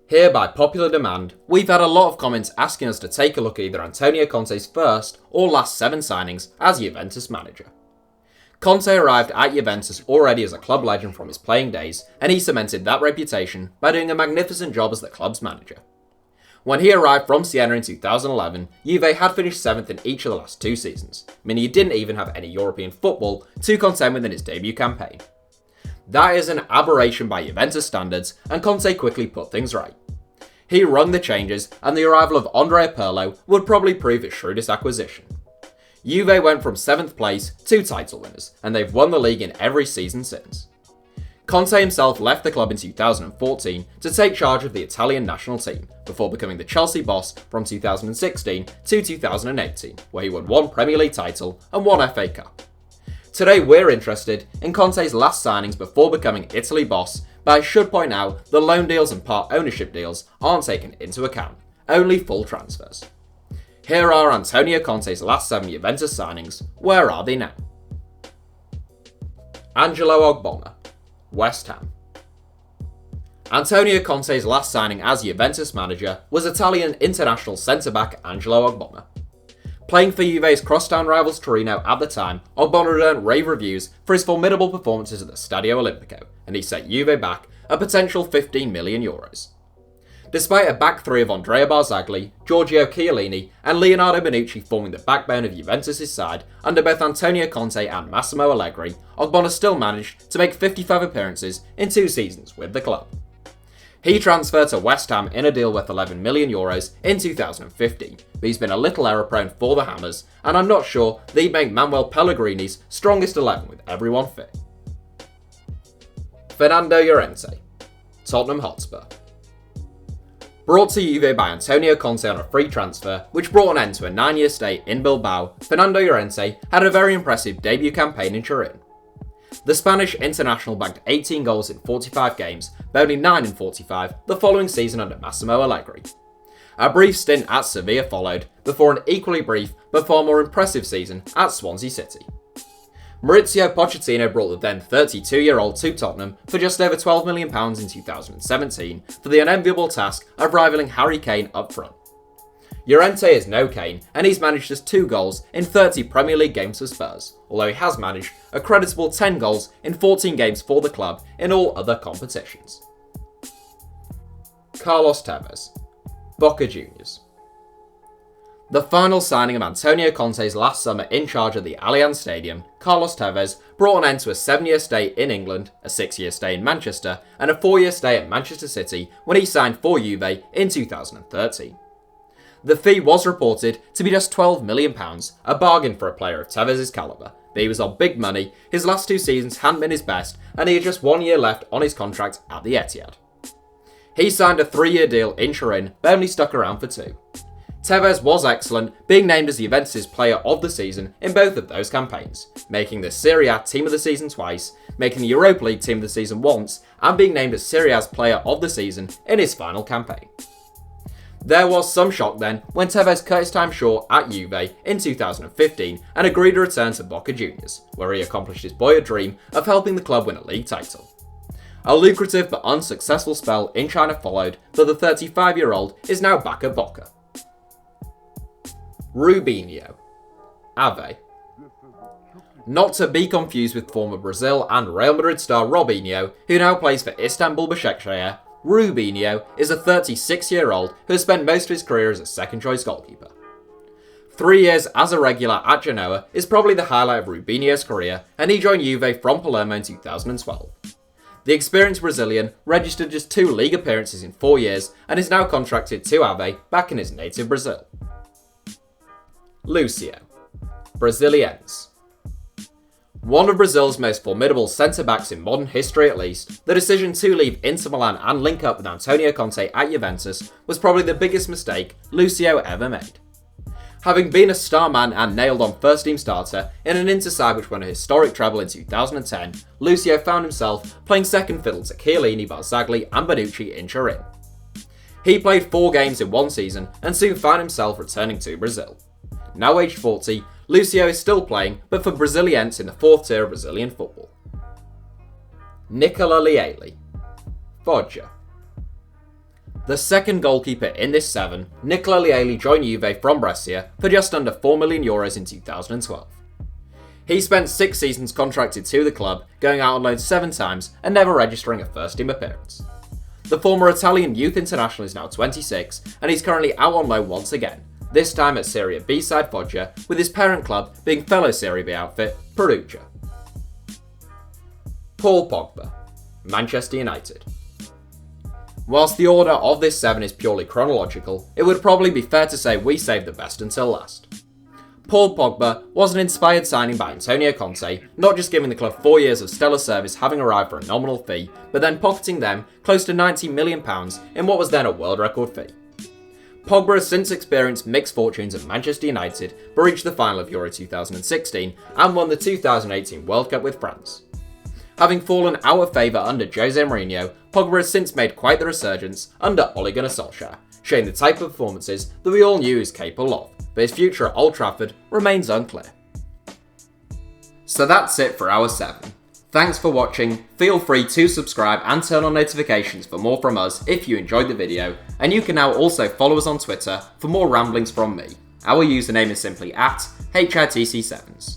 Here, by popular demand, we've had a lot of comments asking us to take a look at either Antonio Conte's first or last 7 signings as Juventus manager. Conte arrived at Juventus already as a club legend from his playing days, and he cemented that reputation by doing a magnificent job as the club's manager. When he arrived from Siena in 2011, Juve had finished 7th in each of the last 2 seasons, meaning he didn't even have any European football to contend with in his debut campaign. That is an aberration by Juventus standards, and Conte quickly put things right. He rung the changes, and the arrival of Andrea Pirlo would probably prove his shrewdest acquisition. Juve went from 7th place to title winners, and they've won the league in every season since. Conte himself left the club in 2014 to take charge of the Italian national team, before becoming the Chelsea boss from 2016 to 2018, where he won 1 Premier League title and 1 FA Cup. Today we're interested in Conte's last signings before becoming Italy boss, but I should point out that loan deals and part ownership deals aren't taken into account, only full transfers. Here are Antonio Conte's last 7 Juventus signings. Where are they now? Angelo Ogbonna, West Ham. Antonio Conte's last signing as Juventus manager was Italian international centre-back Angelo Ogbonna. Playing for Juve's crosstown rivals Torino at the time, Ogbonna earned rave reviews for his formidable performances at the Stadio Olimpico, and he set Juve back a potential €15 million. Despite a back 3 of Andrea Barzagli, Giorgio Chiellini and Leonardo Bonucci forming the backbone of Juventus' side under both Antonio Conte and Massimo Allegri, Ogbonna still managed to make 55 appearances in 2 seasons with the club. He transferred to West Ham in a deal worth €11 million in 2015, but he's been a little error-prone for the Hammers, and I'm not sure that he'd make Manuel Pellegrini's strongest 11 with everyone fit. Fernando Llorente, Tottenham Hotspur. Brought to Juve by Antonio Conte on a free transfer, which brought an end to a 9-year stay in Bilbao, Fernando Llorente had a very impressive debut campaign in Turin. The Spanish international bagged 18 goals in 45 games, but only 9 in 45 the following season under Massimo Allegri. A brief stint at Sevilla followed, before an equally brief but far more impressive season at Swansea City. Maurizio Pochettino brought the then 32-year-old to Tottenham for just over £12 million in 2017 for the unenviable task of rivaling Harry Kane up front. Llorente is no Kane, and he's managed just 2 goals in 30 Premier League games for Spurs, although he has managed a creditable 10 goals in 14 games for the club in all other competitions. Carlos Tevez, Boca Juniors. The final signing of Antonio Conte's last summer in charge at the Allianz Stadium, Carlos Tevez brought an end to a 7-year stay in England, a 6-year stay in Manchester, and a 4-year stay at Manchester City when he signed for Juve in 2013. The fee was reported to be just £12 million, a bargain for a player of Tevez's calibre, but he was on big money, his last 2 seasons hadn't been his best, and he had just 1 year left on his contract at the Etihad. He signed a 3-year deal in Turin, but only stuck around for 2. Tevez was excellent, being named as Juventus' player of the season in both of those campaigns, making the Serie A team of the season twice, making the Europa League team of the season once, and being named as Serie A's player of the season in his final campaign. There was some shock then when Tevez cut his time short at Juve in 2015 and agreed to return to Boca Juniors, where he accomplished his boyhood dream of helping the club win a league title. A lucrative but unsuccessful spell in China followed, but the 35-year-old is now back at Boca. Rubinho, Ave. Not to be confused with former Brazil and Real Madrid star Robinho, who now plays for Istanbul Başakşehir, Rubinho is a 36-year-old who has spent most of his career as a second-choice goalkeeper. 3 years as a regular at Genoa is probably the highlight of Rubinho's career, and he joined Juve from Palermo in 2012. The experienced Brazilian registered just 2 league appearances in 4 years and is now contracted to Ave back in his native Brazil. Lucio, Brasiliense. One of Brazil's most formidable centre-backs in modern history at least, the decision to leave Inter Milan and link up with Antonio Conte at Juventus was probably the biggest mistake Lucio ever made. Having been a star man and nailed-on first-team starter in an Inter side which won a historic treble in 2010, Lucio found himself playing second fiddle to Chiellini, Barzagli and Bonucci in Turin. He played 4 games in 1 season and soon found himself returning to Brazil. Now aged 40, Lucio is still playing, but for Brasiliense in the 4th tier of Brazilian football. Nicola Leali, Foggia. The second goalkeeper in this 7, Nicola Leali joined Juve from Brescia for just under €4 million in 2012. He spent 6 seasons contracted to the club, going out on loan 7 times and never registering a first team appearance. The former Italian youth international is now 26 and he's currently out on loan once again, this time at Serie B side Foggia, with his parent club being fellow Serie B outfit Perugia. Paul Pogba, Manchester United. Whilst the order of this 7 is purely chronological, it would probably be fair to say we saved the best until last. Paul Pogba was an inspired signing by Antonio Conte, not just giving the club 4 years of stellar service having arrived for a nominal fee, but then pocketing them close to £90 million in what was then a world record fee. Pogba has since experienced mixed fortunes at Manchester United, but reached the final of Euro 2016 and won the 2018 World Cup with France. Having fallen out of favour under Jose Mourinho, Pogba has since made quite the resurgence under Ole Gunnar Solskjaer, showing the type of performances that we all knew he was capable of, but his future at Old Trafford remains unclear. So that's it for our 7. Thanks for watching, feel free to subscribe and turn on notifications for more from us if you enjoyed the video, and you can now also follow us on Twitter for more ramblings from me. Our username is simply @HITC Sevens.